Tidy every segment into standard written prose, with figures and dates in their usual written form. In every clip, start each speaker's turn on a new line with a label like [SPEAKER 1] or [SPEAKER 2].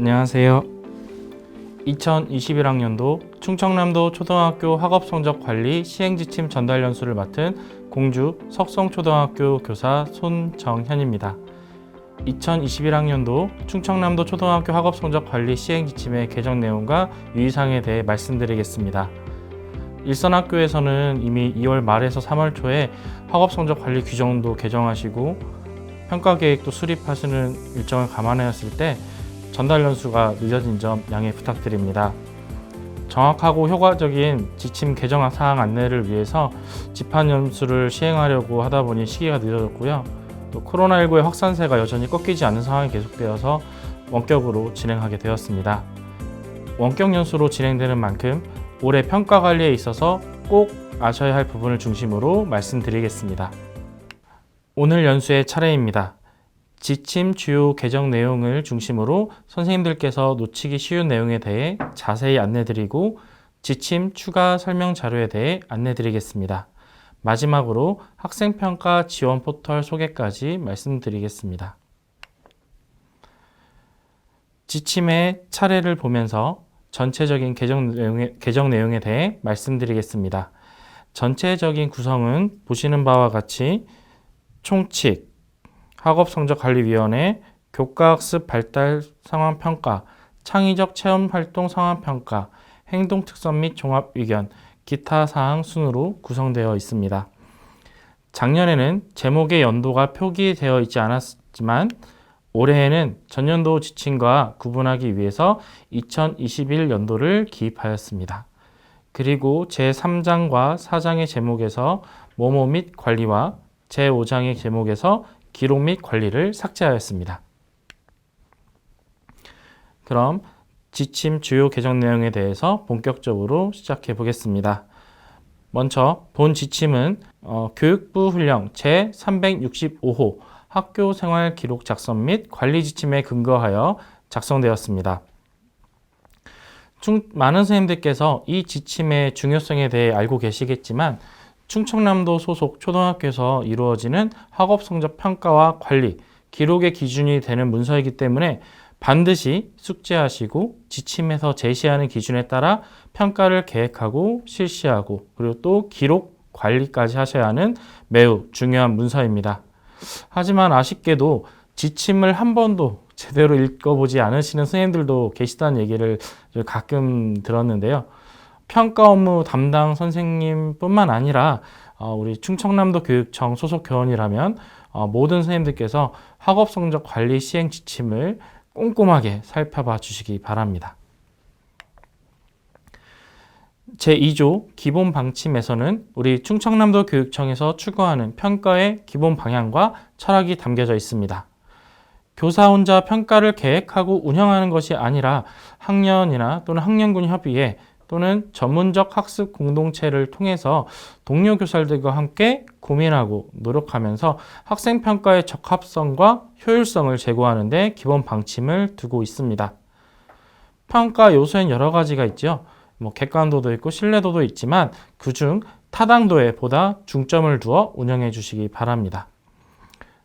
[SPEAKER 1] 안녕하세요. 2021학년도 충청남도 초등학교 학업성적관리 시행지침 전달 연수를 맡은 공주 석성초등학교 교사 손정현입니다. 2021학년도 충청남도 초등학교 학업성적관리 시행지침의 개정 내용과 유의사항에 대해 말씀드리겠습니다. 일선학교에서는 이미 2월 말에서 3월 초에 학업성적관리 규정도 개정하시고 평가계획도 수립하시는 일정을 감안하였을 때 전달 연수가 늦어진 점 양해 부탁드립니다. 정확하고 효과적인 지침 개정 사항 안내를 위해서 집한 연수를 시행하려고 하다 보니 시기가 늦어졌고요. 또 코로나19의 확산세가 여전히 꺾이지 않는 상황이 계속되어서 원격으로 진행하게 되었습니다. 원격 연수로 진행되는 만큼 올해 평가 관리에 있어서 꼭 아셔야 할 부분을 중심으로 말씀드리겠습니다. 오늘 연수의 차례입니다. 지침 주요 개정 내용을 중심으로 선생님들께서 놓치기 쉬운 내용에 대해 자세히 안내드리고 지침 추가 설명 자료에 대해 안내드리겠습니다. 마지막으로 학생평가 지원 포털 소개까지 말씀드리겠습니다. 지침의 차례를 보면서 전체적인 개정 내용에 대해 말씀드리겠습니다. 전체적인 구성은 보시는 바와 같이 총칙, 학업성적관리위원회, 교과학습 발달 상황평가, 창의적 체험활동 상황평가, 행동특선 및 종합의견, 기타 사항 순으로 구성되어 있습니다. 작년에는 제목의 연도가 표기되어 있지 않았지만 올해에는 전년도 지침과 구분하기 위해서 2021년도를 기입하였습니다. 그리고 제3장과 4장의 제목에서 모모 및 관리와 제5장의 제목에서 기록 및 관리를 삭제하였습니다. 그럼 지침 주요 개정 내용에 대해서 본격적으로 시작해 보겠습니다. 먼저 본 지침은 교육부 훈령 제365호 학교생활 기록 작성 및 관리 지침에 근거하여 작성되었습니다. 많은 선생님들께서 이 지침의 중요성에 대해 알고 계시겠지만 충청남도 소속 초등학교에서 이루어지는 학업성적 평가와 관리, 기록의 기준이 되는 문서이기 때문에 반드시 숙지하시고 지침에서 제시하는 기준에 따라 평가를 계획하고 실시하고 그리고 또 기록, 관리까지 하셔야 하는 매우 중요한 문서입니다. 하지만 아쉽게도 지침을 한 번도 제대로 읽어보지 않으시는 선생님들도 계시다는 얘기를 가끔 들었는데요. 평가 업무 담당 선생님뿐만 아니라 우리 충청남도 교육청 소속 교원이라면 모든 선생님들께서 학업성적 관리 시행 지침을 꼼꼼하게 살펴봐 주시기 바랍니다. 제2조 기본 방침에서는 우리 충청남도 교육청에서 추구하는 평가의 기본 방향과 철학이 담겨져 있습니다. 교사 혼자 평가를 계획하고 운영하는 것이 아니라 학년이나 또는 학년군 협의회 또는 전문적 학습 공동체를 통해서 동료 교사들과 함께 고민하고 노력하면서 학생평가의 적합성과 효율성을 제고하는 데 기본 방침을 두고 있습니다. 평가 요소엔 여러 가지가 있죠. 객관도도 있고 신뢰도도 있지만 그중 타당도에 보다 중점을 두어 운영해 주시기 바랍니다.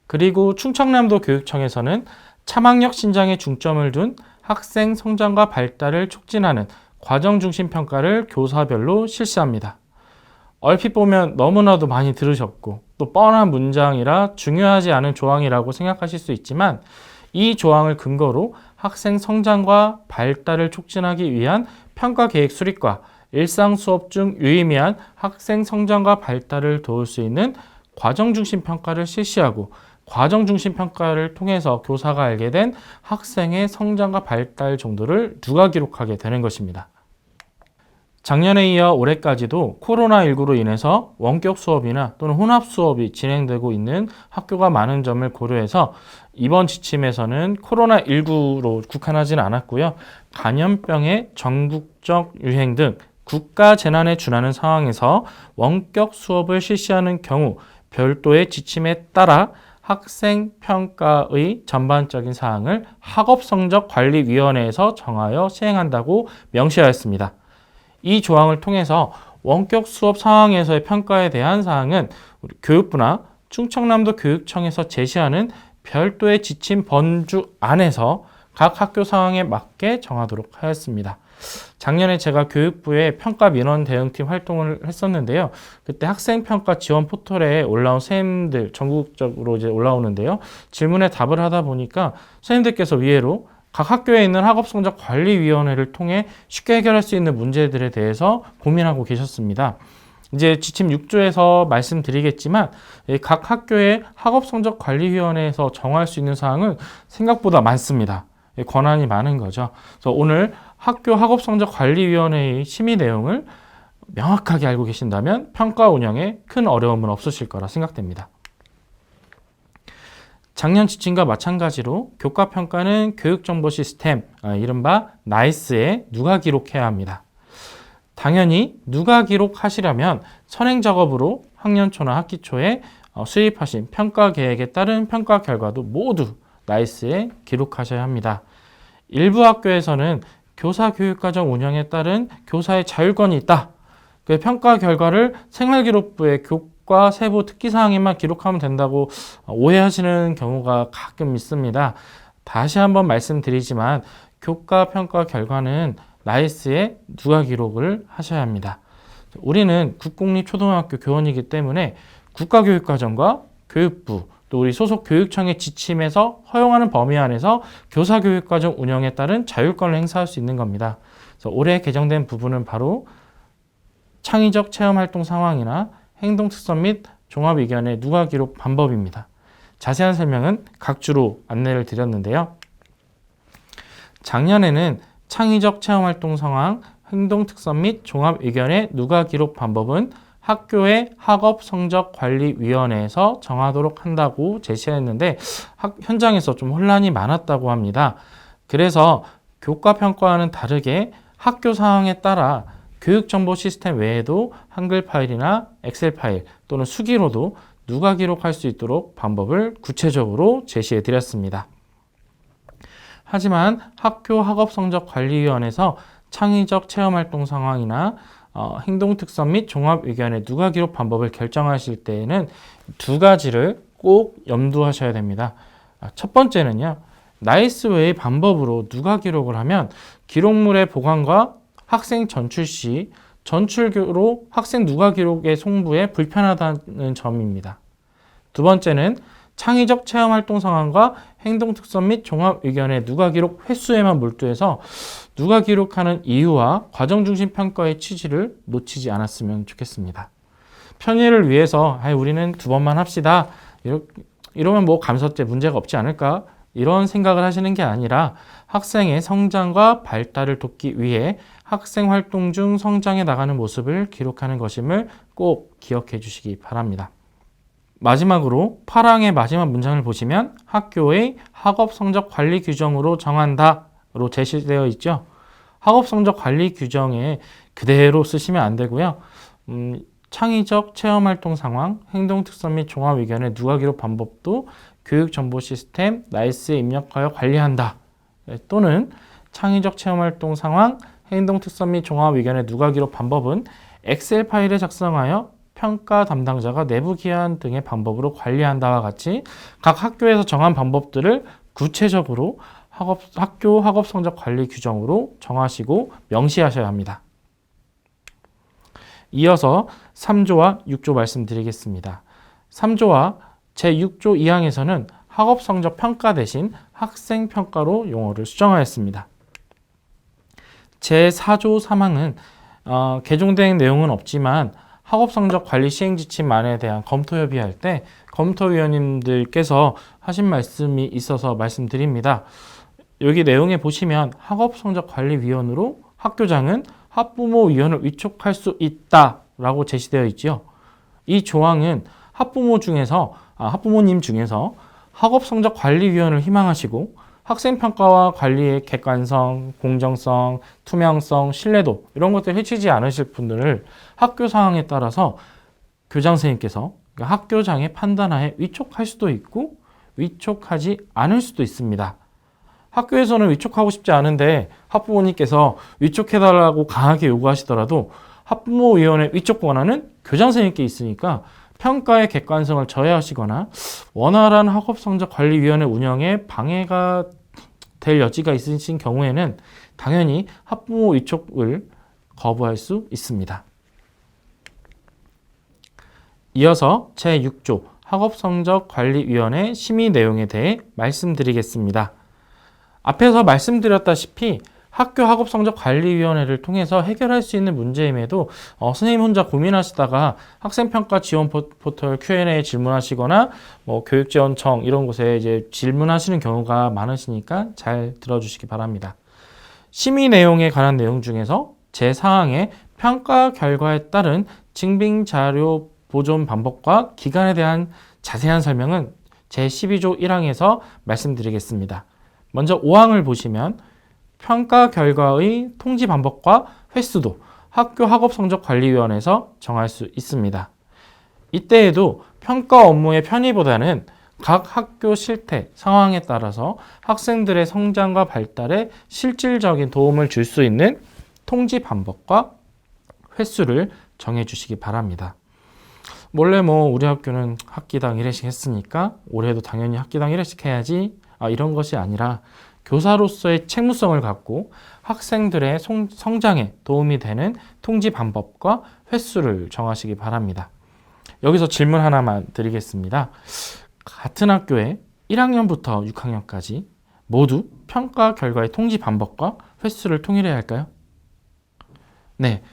[SPEAKER 1] 그리고 충청남도 교육청에서는 참학력 신장에 중점을 둔 학생 성장과 발달을 촉진하는 과정 중심 평가를 교사별로 실시합니다. 얼핏 보면 너무나도 많이 들으셨고 또 뻔한 문장이라 중요하지 않은 조항이라고 생각하실 수 있지만 이 조항을 근거로 학생 성장과 발달을 촉진하기 위한 평가 계획 수립과 일상 수업 중 유의미한 학생 성장과 발달을 도울 수 있는 과정 중심 평가를 실시하고 과정 중심 평가를 통해서 교사가 알게 된 학생의 성장과 발달 정도를 누가 기록하게 되는 것입니다. 작년에 이어 올해까지도 코로나19로 인해서 원격 수업이나 또는 혼합 수업이 진행되고 있는 학교가 많은 점을 고려해서 이번 지침에서는 코로나19로 국한하지는 않았고요. 감염병의 전국적 유행 등 국가 재난에 준하는 상황에서 원격 수업을 실시하는 경우 별도의 지침에 따라 학생 평가의 전반적인 사항을 학업성적관리위원회에서 정하여 시행한다고 명시하였습니다. 이 조항을 통해서 원격 수업 상황에서의 평가에 대한 사항은 우리 교육부나 충청남도 교육청에서 제시하는 별도의 지침 번주 안에서 각 학교 상황에 맞게 정하도록 하였습니다. 작년에 제가 교육부에 평가 민원 대응팀 활동을 했었는데요. 그때 학생평가 지원 포털에 올라온 선생님들 전국적으로 이제 올라오는데요. 질문에 답을 하다 보니까 선생님들께서 위에로 각 학교에 있는 학업성적관리위원회를 통해 쉽게 해결할 수 있는 문제들에 대해서 고민하고 계셨습니다. 이제 지침 6조에서 말씀드리겠지만 각 학교의 학업성적관리위원회에서 정할 수 있는 사항은 생각보다 많습니다. 권한이 많은 거죠. 그래서 오늘 학교 학업성적관리위원회의 심의 내용을 명확하게 알고 계신다면 평가 운영에 큰 어려움은 없으실 거라 생각됩니다. 작년 지침과 마찬가지로 교과평가는 교육정보 시스템, 이른바 나이스에 누가 기록해야 합니다. 당연히 누가 기록하시려면 선행작업으로 학년 초나 학기 초에 수립하신 평가 계획에 따른 평가 결과도 모두 나이스에 기록하셔야 합니다. 일부 학교에서는 교사 교육과정 운영에 따른 교사의 자율권이 있다. 그 평가 결과를 생활기록부의 교과 세부 특기사항에만 기록하면 된다고 오해하시는 경우가 가끔 있습니다. 다시 한번 말씀드리지만 교과 평가 결과는 나이스에 누가 기록을 하셔야 합니다. 우리는 국공립초등학교 교원이기 때문에 국가교육과정과 교육부 또 우리 소속 교육청의 지침에서 허용하는 범위 안에서 교사교육과정 운영에 따른 자율권을 행사할 수 있는 겁니다. 그래서 올해 개정된 부분은 바로 창의적 체험활동 상황이나 행동특성 및 종합의견의 누가 기록 방법입니다. 자세한 설명은 각 주로 안내를 드렸는데요. 작년에는 창의적 체험활동 상황, 행동특성 및 종합의견의 누가 기록 방법은 학교의 학업성적관리위원회에서 정하도록 한다고 제시했는데 현장에서 좀 혼란이 많았다고 합니다. 그래서 교과평가와는 다르게 학교 상황에 따라 교육정보 시스템 외에도 한글 파일이나 엑셀 파일 또는 수기로도 누가 기록할 수 있도록 방법을 구체적으로 제시해 드렸습니다. 하지만 학교 학업성적관리위원회에서 창의적 체험활동 상황이나 행동특성 및 종합의견의 누가 기록 방법을 결정하실 때에는 두 가지를 꼭 염두하셔야 됩니다. 첫 번째는요, 나이스 외의 방법으로 누가 기록을 하면 기록물의 보관과 학생 전출 시 전출로 학생 누가 기록의 송부에 불편하다는 점입니다. 두 번째는 창의적 체험활동 상황과 행동특성 및 종합의견의 누가 기록 횟수에만 몰두해서 누가 기록하는 이유와 과정중심 평가의 취지를 놓치지 않았으면 좋겠습니다. 편의를 위해서 우리는 2번만 합시다. 이러면 뭐 감사죄 문제가 없지 않을까? 이런 생각을 하시는 게 아니라 학생의 성장과 발달을 돕기 위해 학생 활동 중 성장해 나가는 모습을 기록하는 것임을 꼭 기억해 주시기 바랍니다. 마지막으로 8항의 마지막 문장을 보시면 학교의 학업성적관리 규정으로 정한다로 제시되어 있죠. 학업성적관리 규정에 그대로 쓰시면 안 되고요. 창의적 체험활동 상황, 행동특성 및 종합의견의 누가 기록 방법도 교육정보시스템 나이스에 입력하여 관리한다. 또는 창의적 체험활동 상황, 행동특성 및 종합의견의 누가 기록 방법은 엑셀 파일에 작성하여 평가 담당자가 내부 기한 등의 방법으로 관리한다와 같이 각 학교에서 정한 방법들을 구체적으로 학교 학업성적관리 규정으로 정하시고 명시하셔야 합니다. 이어서 3조와 6조 말씀드리겠습니다. 3조와 제6조 2항에서는 학업성적 평가 대신 학생평가로 용어를 수정하였습니다. 제4조 3항은 개정된 내용은 없지만 학업성적관리 시행지침안에 대한 검토 협의할 때 검토위원님들께서 하신 말씀이 있어서 말씀드립니다. 여기 내용에 보시면 학업성적관리위원으로 학교장은 학부모위원을 위촉할 수 있다라고 제시되어 있죠. 이 조항은 학부모님 중에서 학업성적관리위원을 희망하시고 학생평가와 관리의 객관성, 공정성, 투명성, 신뢰도 이런 것들을 해치지 않으실 분들을 학교 상황에 따라서 교장 선생님께서 학교장의 판단하에 위촉할 수도 있고 위촉하지 않을 수도 있습니다. 학교에서는 위촉하고 싶지 않은데 학부모님께서 위촉해달라고 강하게 요구하시더라도 학부모위원회 위촉 권한은 교장 선생님께 있으니까 평가의 객관성을 저해하시거나 원활한 학업성적관리위원회 운영에 방해가 될 여지가 있으신 경우에는 당연히 학부모 위촉을 거부할 수 있습니다. 이어서 제6조 학업성적관리위원회 심의 내용에 대해 말씀드리겠습니다. 앞에서 말씀드렸다시피 학교 학업성적관리위원회를 통해서 해결할 수 있는 문제임에도 선생님 혼자 고민하시다가 학생평가 지원 포털 Q&A 질문하시거나 교육지원청 이런 곳에 이제 질문하시는 경우가 많으시니까 잘 들어주시기 바랍니다. 심의 내용에 관한 내용 중에서 제4항의 평가 결과에 따른 증빙자료 보존 방법과 기간에 대한 자세한 설명은 제12조 1항에서 말씀드리겠습니다. 먼저 5항을 보시면 평가 결과의 통지 방법과 횟수도 학교 학업성적관리위원회에서 정할 수 있습니다. 이때에도 평가 업무의 편의보다는 각 학교 실태, 상황에 따라서 학생들의 성장과 발달에 실질적인 도움을 줄 수 있는 통지 방법과 횟수를 정해주시기 바랍니다. 원래 우리 학교는 학기당 1회씩 했으니까 올해도 당연히 학기당 1회씩 해야지 이런 것이 아니라 교사로서의 책무성을 갖고 학생들의 성장에 도움이 되는 통지 방법과 횟수를 정하시기 바랍니다. 여기서 질문 하나만 드리겠습니다. 같은 학교에 1학년부터 6학년까지 모두 평가 결과의 통지 방법과 횟수를 통일해야 할까요? 네,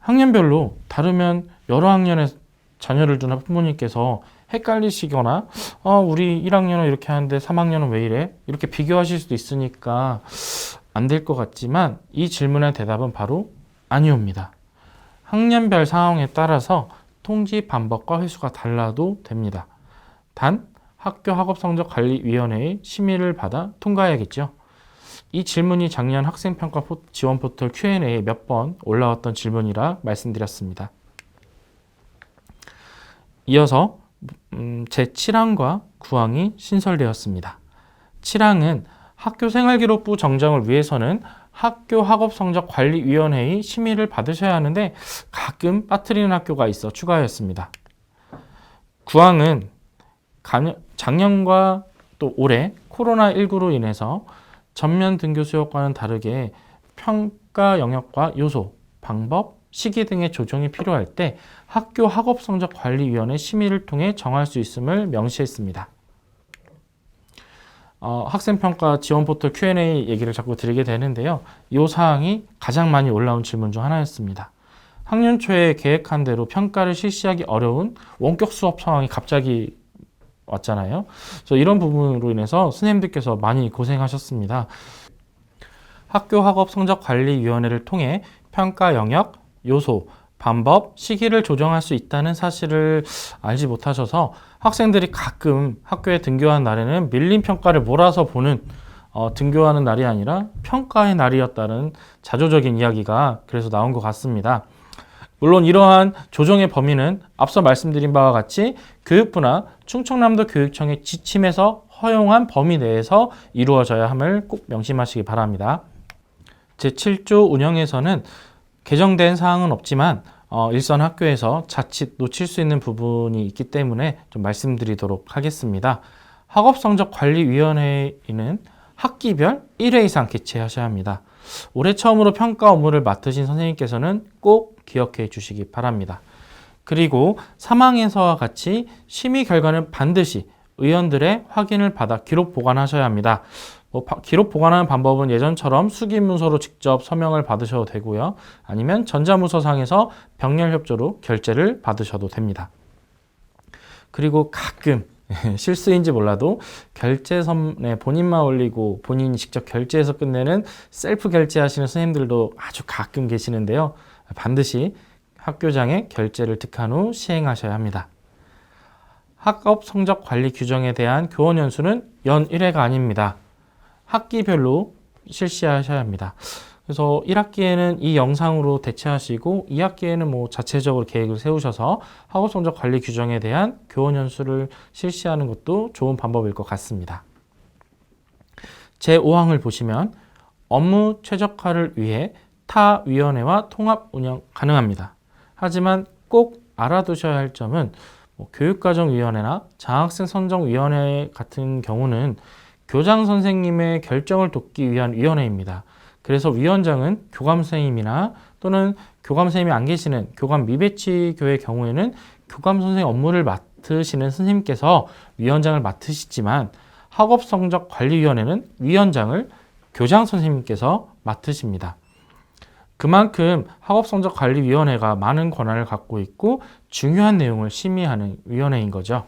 [SPEAKER 1] 학년별로 다르면 여러 학년에 자녀를 둔 부모님께서 헷갈리시거나 우리 1학년은 이렇게 하는데 3학년은 왜 이래? 이렇게 비교하실 수도 있으니까 안 될 것 같지만 이 질문의 대답은 바로 아니옵니다. 학년별 상황에 따라서 통지 방법과 횟수가 달라도 됩니다. 단 학교 학업성적관리위원회의 심의를 받아 통과해야겠죠. 이 질문이 작년 학생평가 지원 포털 Q&A에 몇 번 올라왔던 질문이라 말씀드렸습니다. 이어서 제7항과 9항이 신설되었습니다. 7항은 학교생활기록부 정정을 위해서는 학교 학업성적관리위원회의 심의를 받으셔야 하는데 가끔 빠뜨리는 학교가 있어 추가하였습니다. 9항은 작년과 또 올해 코로나19로 인해서 전면 등교 수요과는 다르게 평가 영역과 요소, 방법, 시기 등의 조정이 필요할 때 학교 학업성적관리위원회 심의를 통해 정할 수 있음을 명시했습니다. 학생평가 지원포털 Q&A 얘기를 자꾸 드리게 되는데요. 이 사항이 가장 많이 올라온 질문 중 하나였습니다. 학년 초에 계획한 대로 평가를 실시하기 어려운 원격 수업 상황이 갑자기 왔잖아요. 그래서 이런 부분으로 인해서 선생님들께서 많이 고생하셨습니다. 학교 학업성적관리위원회를 통해 평가 영역, 요소, 방법, 시기를 조정할 수 있다는 사실을 알지 못하셔서 학생들이 가끔 학교에 등교한 날에는 밀린 평가를 몰아서 보는 등교하는 날이 아니라 평가의 날이었다는 자조적인 이야기가 그래서 나온 것 같습니다. 물론 이러한 조정의 범위는 앞서 말씀드린 바와 같이 교육부나 충청남도 교육청의 지침에서 허용한 범위 내에서 이루어져야 함을 꼭 명심하시기 바랍니다. 제7조 운영에서는 개정된 사항은 없지만 일선 학교에서 자칫 놓칠 수 있는 부분이 있기 때문에 좀 말씀드리도록 하겠습니다. 학업성적관리위원회에는 학기별 1회 이상 개최하셔야 합니다. 올해 처음으로 평가 업무를 맡으신 선생님께서는 꼭 기억해 주시기 바랍니다. 그리고 3항에서와 같이 심의 결과는 반드시 의원들의 확인을 받아 기록 보관하셔야 합니다. 기록 보관하는 방법은 예전처럼 수기문서로 직접 서명을 받으셔도 되고요. 아니면 전자문서상에서 병렬협조로 결제를 받으셔도 됩니다. 그리고 가끔 실수인지 몰라도 결제선에 본인만 올리고 본인이 직접 결제해서 끝내는 셀프 결제하시는 선생님들도 아주 가끔 계시는데요. 반드시 학교장에 결제를 득한 후 시행하셔야 합니다. 학업 성적 관리 규정에 대한 교원 연수는 연 1회가 아닙니다. 학기별로 실시하셔야 합니다. 그래서 1학기에는 이 영상으로 대체하시고 2학기에는 자체적으로 계획을 세우셔서 학업 성적 관리 규정에 대한 교원 연수를 실시하는 것도 좋은 방법일 것 같습니다. 제5항을 보시면 업무 최적화를 위해 타 위원회와 통합 운영 가능합니다. 하지만 꼭 알아두셔야 할 점은 교육과정위원회나 장학생 선정위원회 같은 경우는 교장 선생님의 결정을 돕기 위한 위원회입니다. 그래서 위원장은 교감 선생님이나 또는 교감 선생님이 안 계시는 교감 미배치 교의 경우에는 교감 선생님 업무를 맡으시는 선생님께서 위원장을 맡으시지만 학업성적관리위원회는 위원장을 교장 선생님께서 맡으십니다. 그만큼 학업성적관리위원회가 많은 권한을 갖고 있고 중요한 내용을 심의하는 위원회인 거죠.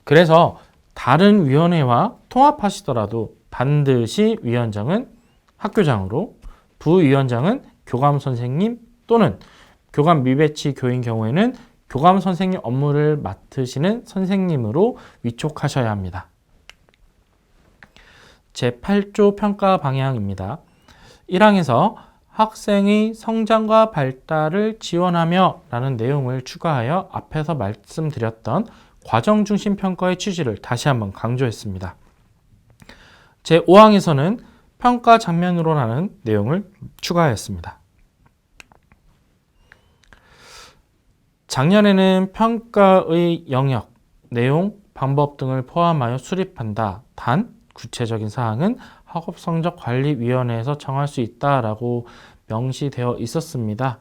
[SPEAKER 1] 그래서 다른 위원회와 통합하시더라도 반드시 위원장은 학교장으로, 부위원장은 교감 선생님 또는 교감 미배치 교인 경우에는 교감 선생님 업무를 맡으시는 선생님으로 위촉하셔야 합니다. 제8조 평가 방향입니다. 1항에서 학생의 성장과 발달을 지원하며 라는 내용을 추가하여 앞에서 말씀드렸던 과정중심 평가의 취지를 다시 한번 강조했습니다. 제5항에서는 평가 장면으로라는 내용을 추가하였습니다. 작년에는 평가의 영역, 내용, 방법 등을 포함하여 수립한다. 단, 구체적인 사항은 학업성적관리위원회에서 정할 수 있다라고 명시되어 있었습니다.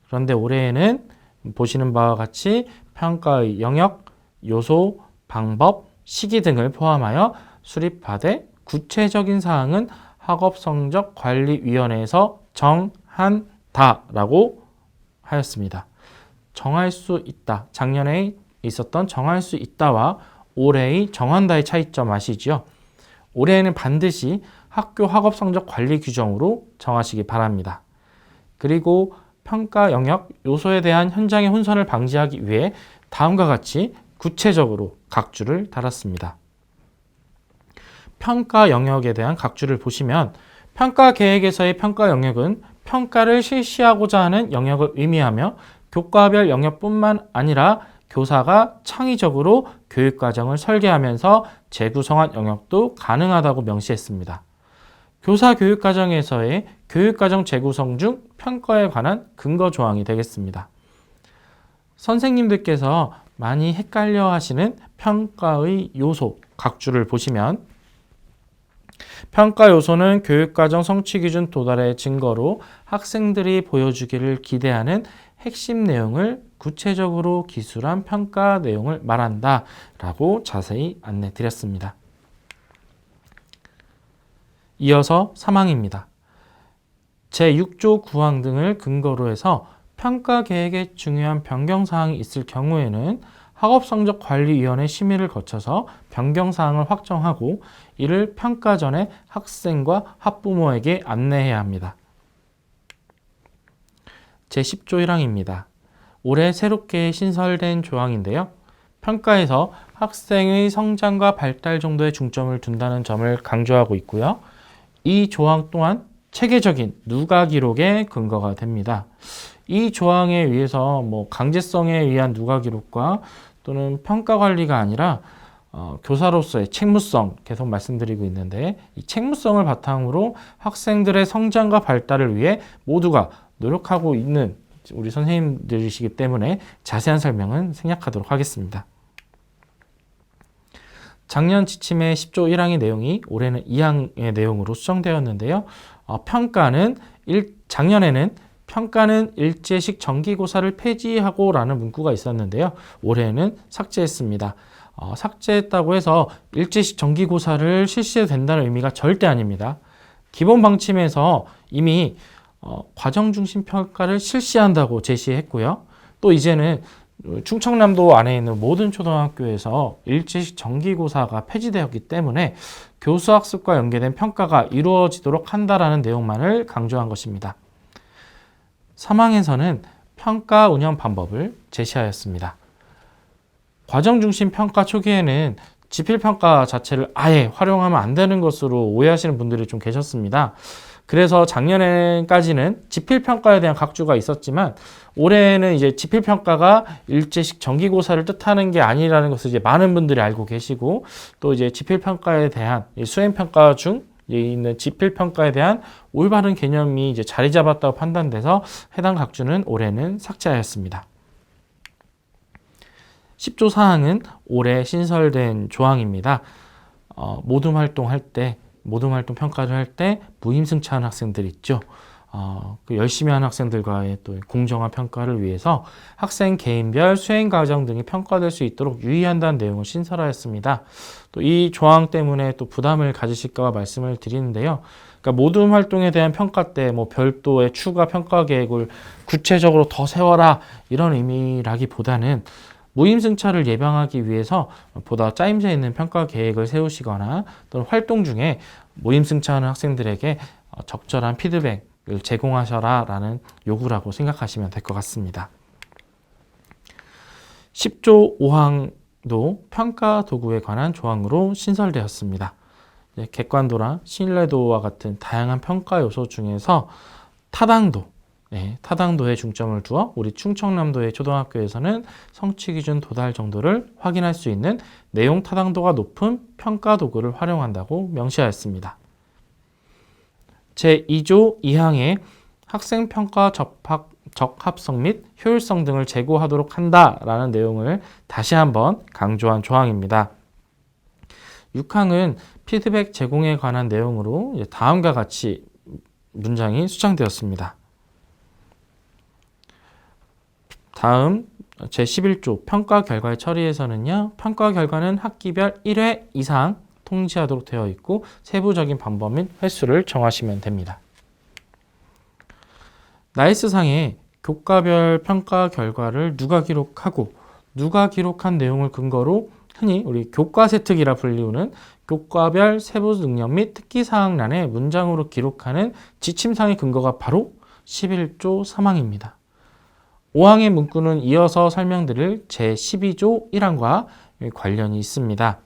[SPEAKER 1] 그런데 올해에는 보시는 바와 같이 평가의 영역, 요소, 방법, 시기 등을 포함하여 수립하되 구체적인 사항은 학업성적관리위원회에서 정한다라고 하였습니다. 정할 수 있다. 작년에 있었던 정할 수 있다와 올해의 정한다의 차이점 아시죠? 올해에는 반드시 학교 학업성적 관리 규정으로 정하시기 바랍니다. 그리고 평가 영역 요소에 대한 현장의 혼선을 방지하기 위해 다음과 같이 구체적으로 각주를 달았습니다. 평가 영역에 대한 각주를 보시면 평가 계획에서의 평가 영역은 평가를 실시하고자 하는 영역을 의미하며 교과별 영역뿐만 아니라 교사가 창의적으로 교육과정을 설계하면서 재구성한 영역도 가능하다고 명시했습니다. 교사 교육과정에서의 교육과정 재구성 중 평가에 관한 근거 조항이 되겠습니다. 선생님들께서 많이 헷갈려 하시는 평가의 요소 각주를 보시면 평가 요소는 교육과정 성취기준 도달의 증거로 학생들이 보여주기를 기대하는 핵심 내용을 구체적으로 기술한 평가 내용을 말한다 라고 자세히 안내 드렸습니다. 이어서 3항입니다. 제6조 9항 등을 근거로 해서 평가 계획에 중요한 변경사항이 있을 경우에는 학업성적관리위원회 심의를 거쳐서 변경사항을 확정하고 이를 평가 전에 학생과 학부모에게 안내해야 합니다. 제10조 1항입니다. 올해 새롭게 신설된 조항인데요. 평가에서 학생의 성장과 발달 정도에 중점을 둔다는 점을 강조하고 있고요. 이 조항 또한 체계적인 누가 기록의 근거가 됩니다. 이 조항에 의해서 강제성에 의한 누가 기록과 또는 평가 관리가 아니라 교사로서의 책무성 계속 말씀드리고 있는데 이 책무성을 바탕으로 학생들의 성장과 발달을 위해 모두가 노력하고 있는 우리 선생님들이시기 때문에 자세한 설명은 생략하도록 하겠습니다. 작년 지침의 10조 1항의 내용이 올해는 2항의 내용으로 수정되었는데요. 작년에는 평가는 일제식 정기고사를 폐지하고 라는 문구가 있었는데요. 올해는 삭제했습니다. 삭제했다고 해서 일제식 정기고사를 실시해도 된다는 의미가 절대 아닙니다. 기본 방침에서 이미 과정중심 평가를 실시한다고 제시했고요. 또 이제는 충청남도 안에 있는 모든 초등학교에서 일제식 정기고사가 폐지되었기 때문에 교수학습과 연계된 평가가 이루어지도록 한다라는 내용만을 강조한 것입니다. 3항에서는 평가 운영 방법을 제시하였습니다. 과정중심 평가 초기에는 지필평가 자체를 아예 활용하면 안 되는 것으로 오해하시는 분들이 좀 계셨습니다. 그래서 작년에까지는 지필평가에 대한 각주가 있었지만 올해는 이제 지필평가가 일제식 정기고사를 뜻하는 게 아니라는 것을 이제 많은 분들이 알고 계시고 또 이제 지필평가에 대한 수행평가 중 있는 지필평가에 대한 올바른 개념이 이제 자리 잡았다고 판단돼서 해당 각주는 올해는 삭제하였습니다. 10조 사항은 올해 신설된 조항입니다. 모둠 활동 평가를 할 때 무임승차한 학생들 있죠. 그 열심히 한 학생들과의 또 공정한 평가를 위해서 학생 개인별 수행 과정 등이 평가될 수 있도록 유의한다는 내용을 신설하였습니다. 또 이 조항 때문에 또 부담을 가지실까 봐 말씀을 드리는데요. 그러니까 모둠 활동에 대한 평가 때 뭐 별도의 추가 평가 계획을 구체적으로 더 세워라 이런 의미라기보다는 무임승차를 예방하기 위해서 보다 짜임새 있는 평가 계획을 세우시거나 또는 활동 중에 무임승차하는 학생들에게 적절한 피드백을 제공하셔라 라는 요구라고 생각하시면 될 것 같습니다. 10조 5항도 평가 도구에 관한 조항으로 신설되었습니다. 객관도나 신뢰도와 같은 다양한 평가 요소 중에서 타당도에 중점을 두어 우리 충청남도의 초등학교에서는 성취기준 도달 정도를 확인할 수 있는 내용 타당도가 높은 평가 도구를 활용한다고 명시하였습니다. 제2조 2항에 학생평가 적합성 및 효율성 등을 제고하도록 한다라는 내용을 다시 한번 강조한 조항입니다. 6항은 피드백 제공에 관한 내용으로 다음과 같이 문장이 수정되었습니다. 다음 제11조 평가 결과의 처리에서는요. 평가 결과는 학기별 1회 이상 통지하도록 되어 있고 세부적인 방법 및 횟수를 정하시면 됩니다. 나이스상에 교과별 평가 결과를 누가 기록하고 누가 기록한 내용을 근거로 흔히 우리 교과 세특이라 불리우는 교과별 세부 능력 및 특기사항란에 문장으로 기록하는 지침상의 근거가 바로 11조 3항입니다. 5항의 문구는 이어서 설명드릴 제12조 1항과 관련이 있습니다.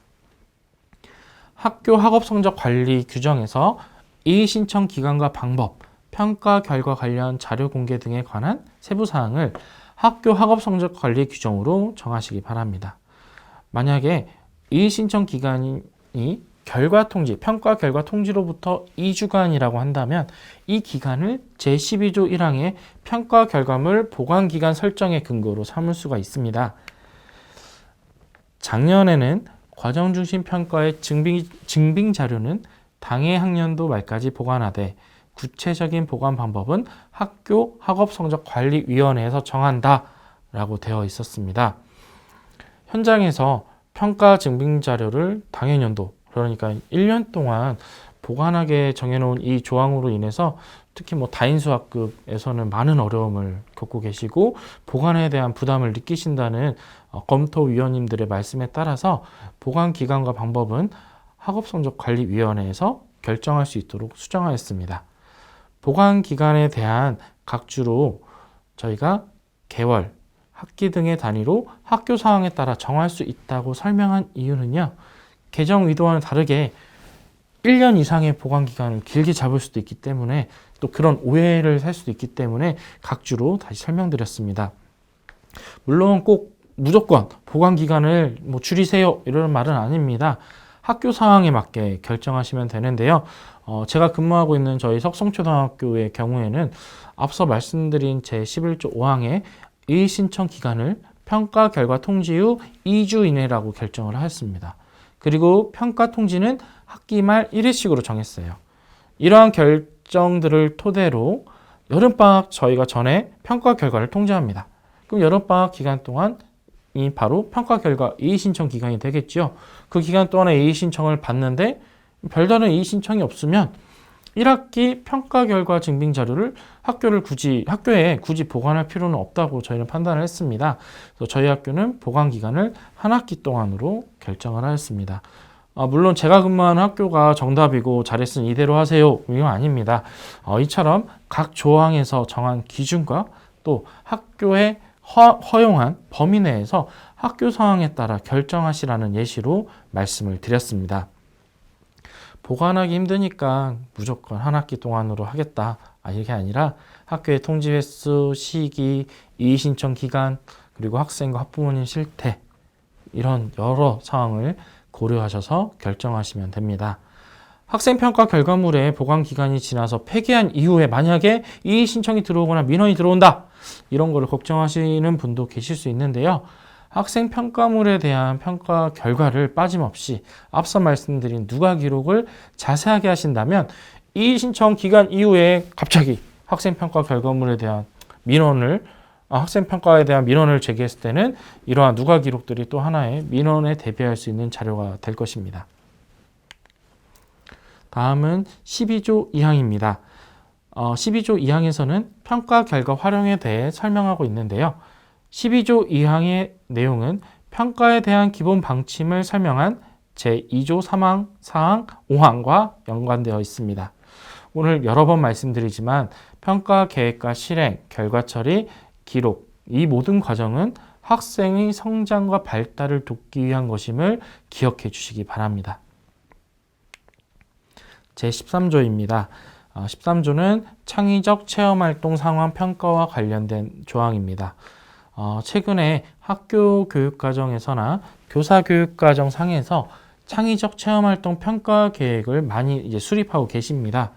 [SPEAKER 1] 학교 학업 성적 관리 규정에서 이의 신청 기간과 방법, 평가 결과 관련 자료 공개 등에 관한 세부 사항을 학교 학업 성적 관리 규정으로 정하시기 바랍니다. 만약에 이의 신청 기간이 결과 통지, 평가 결과 통지로부터 2주간이라고 한다면 이 기간을 제12조 1항의 평가 결과물 보관 기간 설정의 근거로 삼을 수가 있습니다. 작년에는 과정 중심 평가의 증빙 자료는 당해 학년도 말까지 보관하되 구체적인 보관 방법은 학교 학업성적관리위원회에서 정한다 라고 되어 있었습니다. 현장에서 평가 증빙 자료를 당해년도, 그러니까 1년 동안 보관하게 정해놓은 이 조항으로 인해서 특히 다인수 학급에서는 많은 어려움을 겪고 계시고 보관에 대한 부담을 느끼신다는 검토위원님들의 말씀에 따라서 보관 기간과 방법은 학업성적관리위원회에서 결정할 수 있도록 수정하였습니다. 보관 기간에 대한 각주로 저희가 개월, 학기 등의 단위로 학교 상황에 따라 정할 수 있다고 설명한 이유는요. 개정 의도와는 다르게 1년 이상의 보관 기간을 길게 잡을 수도 있기 때문에 또 그런 오해를 살 수도 있기 때문에 각주로 다시 설명드렸습니다. 물론 꼭 무조건 보관 기간을 줄이세요 이런 말은 아닙니다. 학교 상황에 맞게 결정하시면 되는데요. 제가 근무하고 있는 저희 석성초등학교의 경우에는 앞서 말씀드린 제11조 5항에 이 신청 기간을 평가 결과 통지 후 2주 이내라고 결정을 하였습니다. 그리고 평가 통지는 학기 말 1회씩으로 정했어요. 이러한 결정들을 토대로 여름방학 저희가 전에 평가 결과를 통지합니다. 그럼 여름방학 기간 동안 이 바로 평가 결과 이의 신청 기간이 되겠죠. 그 기간 동안에 이의 신청을 받는데 별다른 이의 신청이 없으면 1학기 평가 결과 증빙 자료를 학교에 굳이 보관할 필요는 없다고 저희는 판단을 했습니다. 그래서 저희 학교는 보관 기간을 한 학기 동안으로 결정을 하였습니다. 물론 제가 근무하는 학교가 정답이고 잘했으면 이대로 하세요. 이건 아닙니다. 이처럼 각 조항에서 정한 기준과 또 학교에 허용한 범위 내에서 학교 상황에 따라 결정하시라는 예시로 말씀을 드렸습니다. 보관하기 힘드니까 무조건 한 학기 동안으로 하겠다. 이게 아니라 학교의 통지 횟수, 시기, 이의 신청 기간, 그리고 학생과 학부모님 실태 이런 여러 상황을 고려하셔서 결정하시면 됩니다. 학생평가 결과물의 보관 기간이 지나서 폐기한 이후에 만약에 이의 신청이 들어오거나 민원이 들어온다 이런 거를 걱정하시는 분도 계실 수 있는데요. 학생 평가물에 대한 평가 결과를 빠짐없이 앞서 말씀드린 누가 기록을 자세하게 하신다면 이 신청 기간 이후에 갑자기 학생 평가 결과물에 대한 학생 평가에 대한 민원을 제기했을 때는 이러한 누가 기록들이 또 하나의 민원에 대비할 수 있는 자료가 될 것입니다. 다음은 12조 2항입니다. 12조 2항에서는 평가 결과 활용에 대해 설명하고 있는데요. 12조 2항의 내용은 평가에 대한 기본 방침을 설명한 제2조 3항, 4항, 5항과 연관되어 있습니다. 오늘 여러 번 말씀드리지만 평가 계획과 실행, 결과 처리, 기록 이 모든 과정은 학생의 성장과 발달을 돕기 위한 것임을 기억해 주시기 바랍니다. 제13조입니다. 13조는 창의적 체험활동 상황 평가와 관련된 조항입니다. 최근에 학교 교육과정에서나 교사교육과정 상에서 창의적 체험활동 평가 계획을 많이 이제 수립하고 계십니다.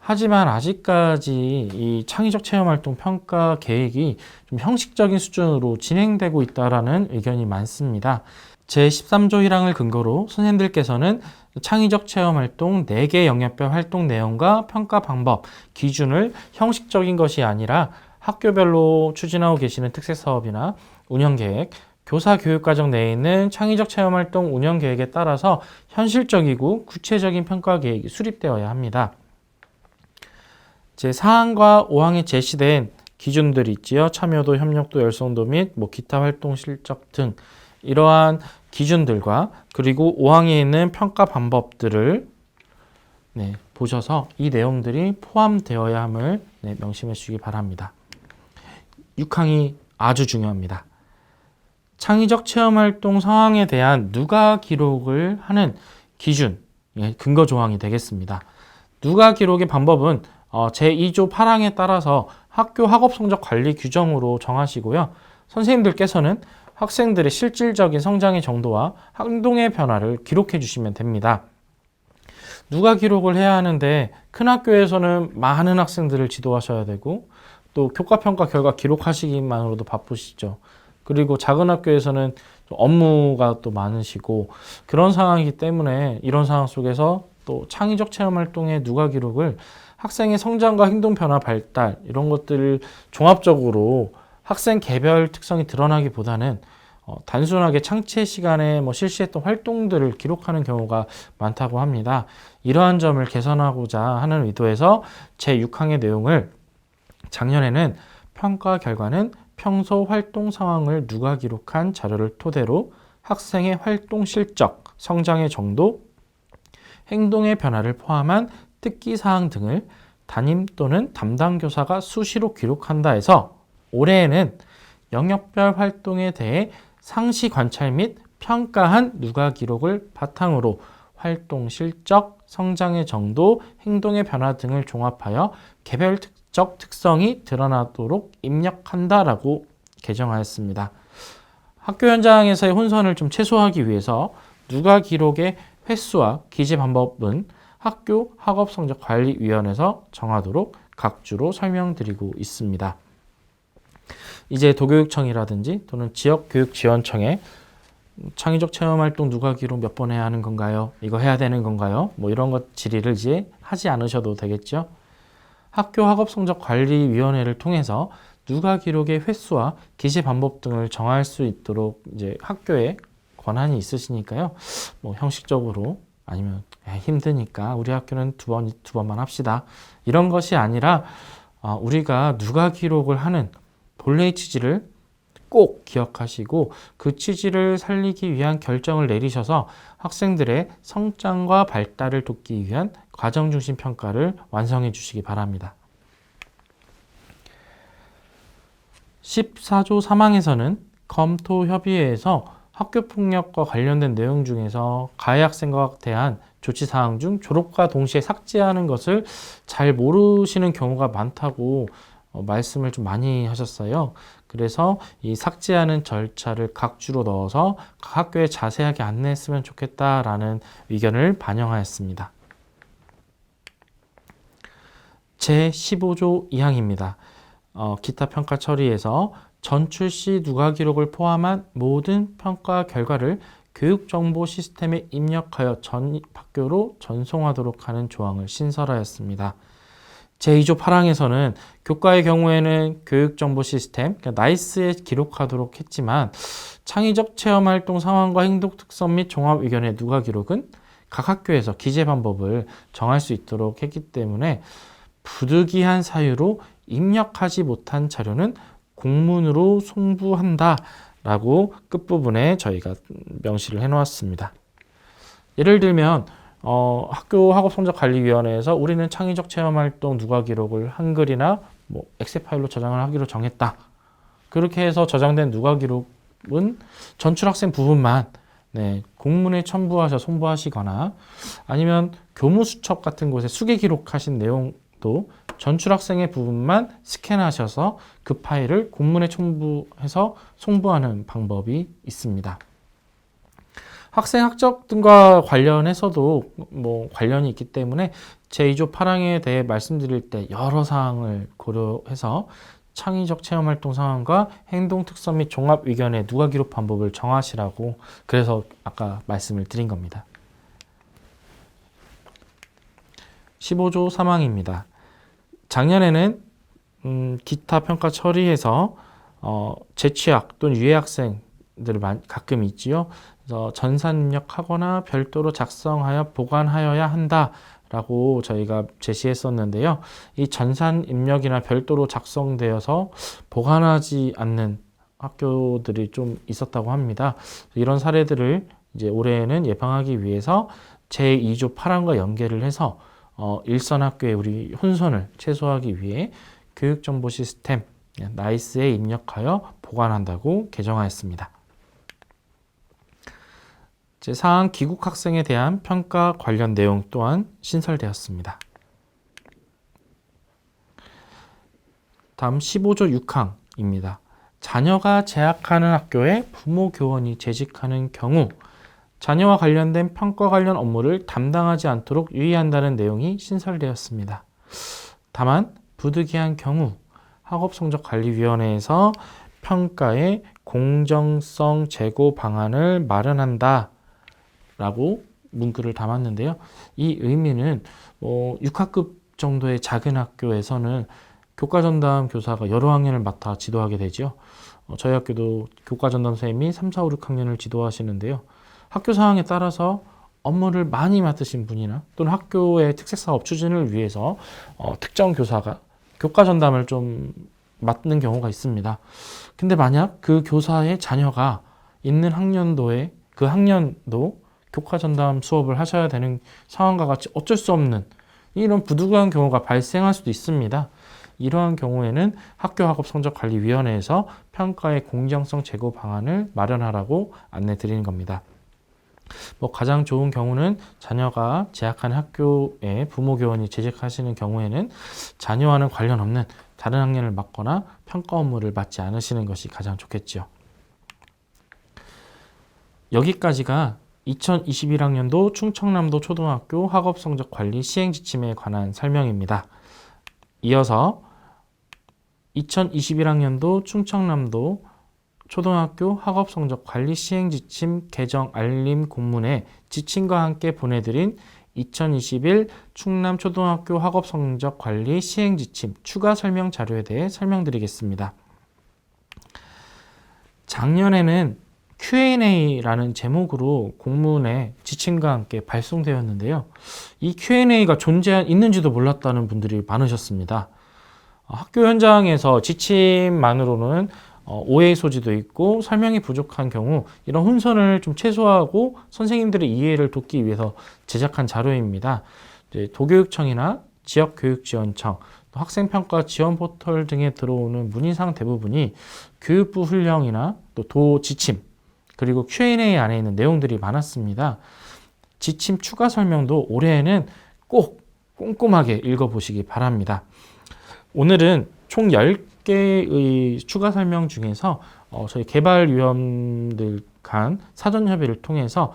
[SPEAKER 1] 하지만 아직까지 이 창의적 체험활동 평가 계획이 좀 형식적인 수준으로 진행되고 있다는 의견이 많습니다. 제13조 1항을 근거로 선생님들께서는 창의적 체험활동 4개 영역별 활동 내용과 평가 방법, 기준을 형식적인 것이 아니라 학교별로 추진하고 계시는 특색사업이나 운영계획, 교사 교육과정 내에 있는 창의적 체험활동 운영계획에 따라서 현실적이고 구체적인 평가계획이 수립되어야 합니다. 제4항과 5항에 제시된 기준들이 있지요. 참여도, 협력도, 열성도 및 기타 활동 실적 등 이러한 기준들과 그리고 5항에 있는 평가 방법들을 보셔서 이 내용들이 포함되어야 함을 명심해 주시기 바랍니다. 6항이 아주 중요합니다. 창의적 체험활동 상황에 대한 누가 기록을 하는 기준, 근거 조항이 되겠습니다. 누가 기록의 방법은 제2조 8항에 따라서 학교 학업 성적 관리 규정으로 정하시고요. 선생님들께서는 학생들의 실질적인 성장의 정도와 행동의 변화를 기록해 주시면 됩니다. 누가 기록을 해야 하는데 큰 학교에서는 많은 학생들을 지도하셔야 되고 또 교과평가 결과 기록하시기만으로도 바쁘시죠. 그리고 작은 학교에서는 업무가 또 많으시고 그런 상황이기 때문에 이런 상황 속에서 또 창의적 체험활동의 누가 기록을 학생의 성장과 행동 변화 발달 이런 것들을 종합적으로 학생 개별 특성이 드러나기보다는 단순하게 창체 시간에 실시했던 활동들을 기록하는 경우가 많다고 합니다. 이러한 점을 개선하고자 하는 의도에서 제6항의 내용을 작년에는 평가 결과는 평소 활동 상황을 누가 기록한 자료를 토대로 학생의 활동 실적, 성장의 정도, 행동의 변화를 포함한 특기사항 등을 담임 또는 담당 교사가 수시로 기록한다 해서 올해에는 영역별 활동에 대해 상시 관찰 및 평가한 누가 기록을 바탕으로 활동 실적, 성장의 정도, 행동의 변화 등을 종합하여 개별적 특성이 드러나도록 입력한다라고 개정하였습니다. 학교 현장에서의 혼선을 좀 최소화하기 위해서 누가 기록의 횟수와 기재 방법은 학교 학업성적관리위원회에서 정하도록 각 주로 설명드리고 있습니다. 이제 도교육청이라든지 또는 지역교육지원청에 창의적 체험활동 누가 기록 몇 번 해야 하는 건가요? 이거 해야 되는 건가요? 이런 것 질의를 이제 하지 않으셔도 되겠죠. 학교 학업성적관리위원회를 통해서 누가 기록의 횟수와 기재 방법 등을 정할 수 있도록 이제 학교에 권한이 있으시니까요. 형식적으로 아니면 힘드니까 우리 학교는 두 번만 합시다. 이런 것이 아니라 우리가 누가 기록을 하는 본래의 취지를 꼭 기억하시고 그 취지를 살리기 위한 결정을 내리셔서 학생들의 성장과 발달을 돕기 위한 과정중심 평가를 완성해 주시기 바랍니다. 14조 3항에서는 검토협의회에서 학교폭력과 관련된 내용 중에서 가해 학생과 대한 조치사항 중 졸업과 동시에 삭제하는 것을 잘 모르시는 경우가 많다고 말씀을 좀 많이 하셨어요. 그래서 이 삭제하는 절차를 각 주로 넣어서 각 학교에 자세하게 안내했으면 좋겠다라는 의견을 반영하였습니다. 제15조 2항입니다. 기타 평가 처리에서 전출 시 누가 기록을 포함한 모든 평가 결과를 교육정보 시스템에 입력하여 전입 학교로 전송하도록 하는 조항을 신설하였습니다. 제2조 8항에서는 교과의 경우에는 교육정보 시스템, 그러니까 나이스에 기록하도록 했지만 창의적 체험활동 상황과 행동 특성 및 종합 의견의 누가 기록은 각 학교에서 기재 방법을 정할 수 있도록 했기 때문에 부득이한 사유로 입력하지 못한 자료는 공문으로 송부한다 라고 끝부분에 저희가 명시를 해 놓았습니다. 예를 들면 학교 학업성적관리위원회에서 우리는 창의적 체험활동 누가 기록을 한글이나 엑셀 파일로 저장을 하기로 정했다. 그렇게 해서 저장된 누가 기록은 전출 학생 부분만 공문에 첨부하셔 송부하시거나 아니면 교무수첩 같은 곳에 수개 기록하신 내용도 전출 학생의 부분만 스캔하셔서 그 파일을 공문에 첨부해서 송부하는 방법이 있습니다. 학생 학적 등과 관련해서도 관련이 있기 때문에 제2조 8항에 대해 말씀드릴 때 여러 사항을 고려해서 창의적 체험활동 상황과 행동 특성 및 종합 의견의 누가 기록 방법을 정하시라고 그래서 아까 말씀을 드린 겁니다. 15조 3항입니다. 작년에는 기타 평가 처리에서 재취학 또는 유해 학생들을 가끔 있지요. 그래서 전산 입력하거나 별도로 작성하여 보관하여야 한다라고 저희가 제시했었는데요. 이 전산 입력이나 별도로 작성되어서 보관하지 않는 학교들이 좀 있었다고 합니다. 이런 사례들을 이제 올해에는 예방하기 위해서 제2조 8항과 연계를 해서 일선 학교의 우리 혼선을 최소화하기 위해 교육정보 시스템 나이스에 입력하여 보관한다고 개정하였습니다. 제4항 귀국 학생에 대한 평가 관련 내용 또한 신설되었습니다. 다음 15조 6항입니다. 자녀가 재학하는 학교에 부모 교원이 재직하는 경우 자녀와 관련된 평가 관련 업무를 담당하지 않도록 유의한다는 내용이 신설되었습니다. 다만 부득이한 경우 학업성적관리위원회에서 평가의 공정성 제고 방안을 마련한다 라고 문구를 담았는데요. 이 의미는 6학급 정도의 작은 학교에서는 교과전담 교사가 여러 학년을 맡아 지도하게 되죠. 저희 학교도 교과전담 선생님이 3, 4, 5, 6학년을 지도하시는데요. 학교 상황에 따라서 업무를 많이 맡으신 분이나 또는 학교의 특색사업 추진을 위해서 특정 교사가 교과 전담을 좀 맡는 경우가 있습니다. 근데 만약 그 교사의 자녀가 있는 학년도에 그 학년도 교과 전담 수업을 하셔야 되는 상황과 같이 어쩔 수 없는 이런 부득이한 경우가 발생할 수도 있습니다. 이러한 경우에는 학교학업성적관리위원회에서 평가의 공정성 제고 방안을 마련하라고 안내 드리는 겁니다. 가장 좋은 경우는 자녀가 재학하는 학교에 부모 교원이 재직하시는 경우에는 자녀와는 관련 없는 다른 학년을 맡거나 평가 업무를 맡지 않으시는 것이 가장 좋겠지요. 여기까지가 2021학년도 충청남도 초등학교 학업성적관리 시행지침에 관한 설명입니다. 이어서 2021학년도 충청남도 초등학교 학업성적관리 시행지침 개정 알림 공문에 지침과 함께 보내드린 2021 충남초등학교 학업성적관리 시행지침 추가 설명 자료에 대해 설명드리겠습니다. 작년에는 Q&A라는 제목으로 공문에 지침과 함께 발송되었는데요. 이 Q&A가 있는지도 몰랐다는 분들이 많으셨습니다. 학교 현장에서 지침만으로는 오해의 소지도 있고 설명이 부족한 경우 이런 혼선을 좀 최소화하고 선생님들의 이해를 돕기 위해서 제작한 자료입니다. 도교육청이나 지역교육지원청, 학생평가 지원 포털 등에 들어오는 문의사항 대부분이 교육부 훈령이나 또 도 지침 그리고 Q&A 안에 있는 내용들이 많았습니다. 지침 추가 설명도 올해에는 꼭 꼼꼼하게 읽어보시기 바랍니다. 오늘은 총 10개의 추가 설명 중에서 저희 개발위원들 간 사전 협의를 통해서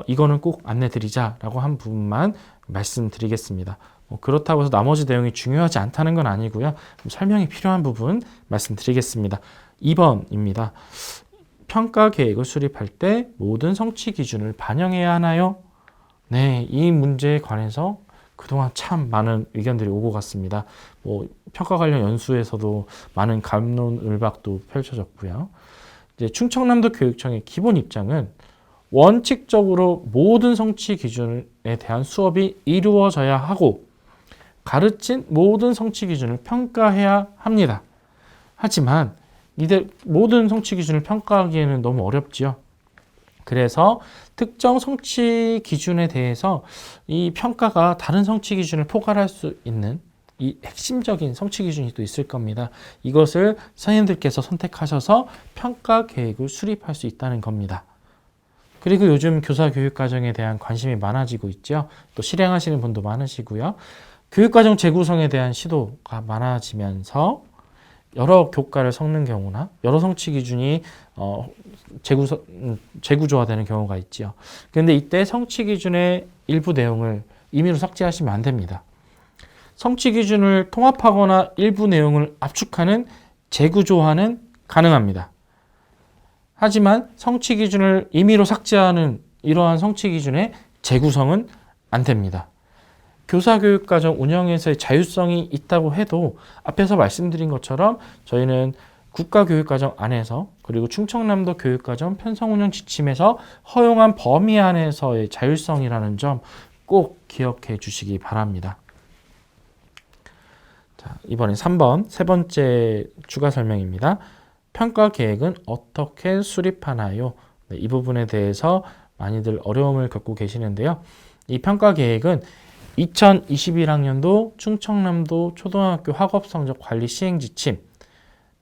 [SPEAKER 1] 이거는 꼭 안내드리자라고 한 부분만 말씀드리겠습니다. 그렇다고 해서 나머지 내용이 중요하지 않다는 건 아니고요. 설명이 필요한 부분 말씀드리겠습니다. 2번입니다. 평가 계획을 수립할 때 모든 성취 기준을 반영해야 하나요? 네, 이 문제에 관해서 그동안 참 많은 의견들이 오고 갔습니다. 평가 관련 연수에서도 많은 갑론을박도 펼쳐졌고요. 이제 충청남도 교육청의 기본 입장은 원칙적으로 모든 성취 기준에 대한 수업이 이루어져야 하고 가르친 모든 성취 기준을 평가해야 합니다. 하지만 이들 모든 성취 기준을 평가하기에는 너무 어렵지요. 그래서 특정 성취 기준에 대해서 이 평가가 다른 성취 기준을 포괄할 수 있는 이 핵심적인 성취 기준이 또 있을 겁니다. 이것을 선생님들께서 선택하셔서 평가 계획을 수립할 수 있다는 겁니다. 그리고 요즘 교사 교육과정에 대한 관심이 많아지고 있죠. 또 실행하시는 분도 많으시고요. 교육과정 재구성에 대한 시도가 많아지면서 여러 교과를 섞는 경우나 여러 성취 기준이 재구조화되는 경우가 있지요. 그런데 이때 성취 기준의 일부 내용을 임의로 삭제하시면 안 됩니다. 성취 기준을 통합하거나 일부 내용을 압축하는 재구조화는 가능합니다. 하지만 성취 기준을 임의로 삭제하는 이러한 성취 기준의 재구성은 안 됩니다. 교사교육과정 운영에서의 자율성이 있다고 해도 앞에서 말씀드린 것처럼 저희는 국가교육과정 안에서 그리고 충청남도 교육과정 편성운영 지침에서 허용한 범위 안에서의 자율성이라는 점 꼭 기억해 주시기 바랍니다. 자, 이번엔 3번 세 번째 추가 설명입니다. 평가 계획은 어떻게 수립하나요? 네, 이 부분에 대해서 많이들 어려움을 겪고 계시는데요. 이 평가 계획은 2021학년도 충청남도 초등학교 학업성적 관리 시행 지침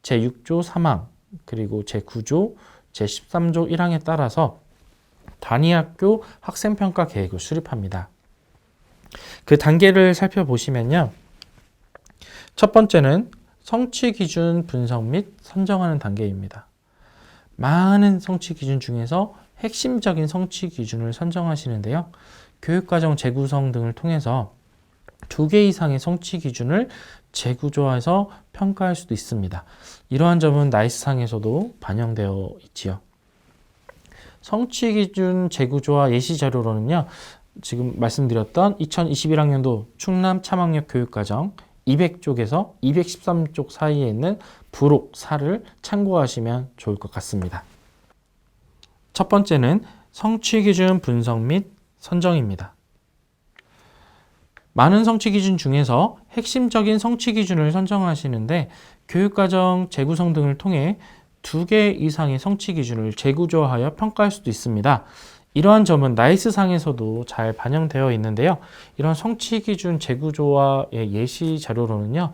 [SPEAKER 1] 제6조 3항 그리고 제9조 제13조 1항에 따라서 단위학교 학생평가 계획을 수립합니다. 그 단계를 살펴보시면요. 첫 번째는 성취 기준 분석 및 선정하는 단계입니다. 많은 성취 기준 중에서 핵심적인 성취 기준을 선정하시는데요. 교육과정 재구성 등을 통해서 2개 이상의 성취 기준을 재구조화해서 평가할 수도 있습니다. 이러한 점은 나이스상에서도 반영되어 있지요. 성취 기준 재구조화 예시 자료로는요. 지금 말씀드렸던 2021학년도 충남 참학역 교육과정 200쪽에서 213쪽 사이에 있는 부록 4를 참고하시면 좋을 것 같습니다. 첫 번째는 성취 기준 분석 및 선정입니다. 많은 성취 기준 중에서 핵심적인 성취 기준을 선정하시는데 교육과정 재구성 등을 통해 2개 이상의 성취 기준을 재구조하여 평가할 수도 있습니다. 이러한 점은 나이스상에서도 잘 반영되어 있는데요. 이런 성취 기준 재구조화의 예시 자료로는요.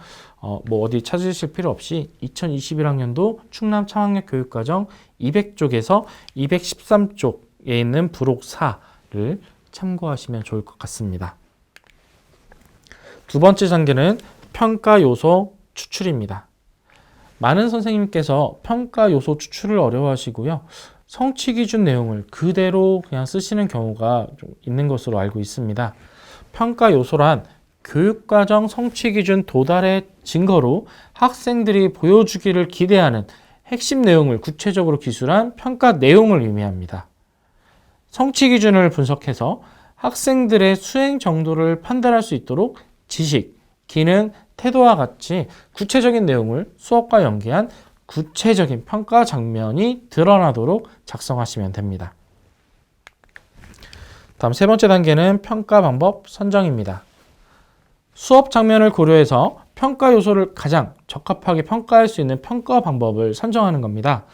[SPEAKER 1] 어디 찾으실 필요 없이 2021학년도 충남 창학역 교육과정 200쪽에서 213쪽에 있는 부록 4를 참고하시면 좋을 것 같습니다. 두 번째 단계는 평가 요소 추출입니다. 많은 선생님께서 평가 요소 추출을 어려워하시고요. 성취 기준 내용을 그대로 그냥 쓰시는 경우가 좀 있는 것으로 알고 있습니다. 평가 요소란 교육과정 성취 기준 도달의 증거로 학생들이 보여주기를 기대하는 핵심 내용을 구체적으로 기술한 평가 내용을 의미합니다. 성취 기준을 분석해서 학생들의 수행 정도를 판단할 수 있도록 지식, 기능, 태도와 같이 구체적인 내용을 수업과 연계한 구체적인 평가 장면이 드러나도록 작성하시면 됩니다. 다음 세 번째 단계는 평가 방법 선정입니다. 수업 장면을 고려해서 평가 요소를 가장 적합하게 평가할 수 있는 평가 방법을 선정하는 겁니다.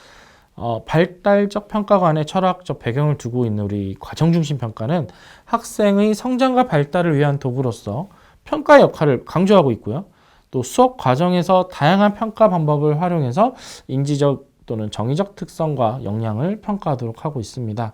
[SPEAKER 1] 발달적 평가관의 철학적 배경을 두고 있는 우리 과정중심 평가는 학생의 성장과 발달을 위한 도구로서 평가의 역할을 강조하고 있고요. 또 수업 과정에서 다양한 평가 방법을 활용해서 인지적 또는 정의적 특성과 역량을 평가하도록 하고 있습니다.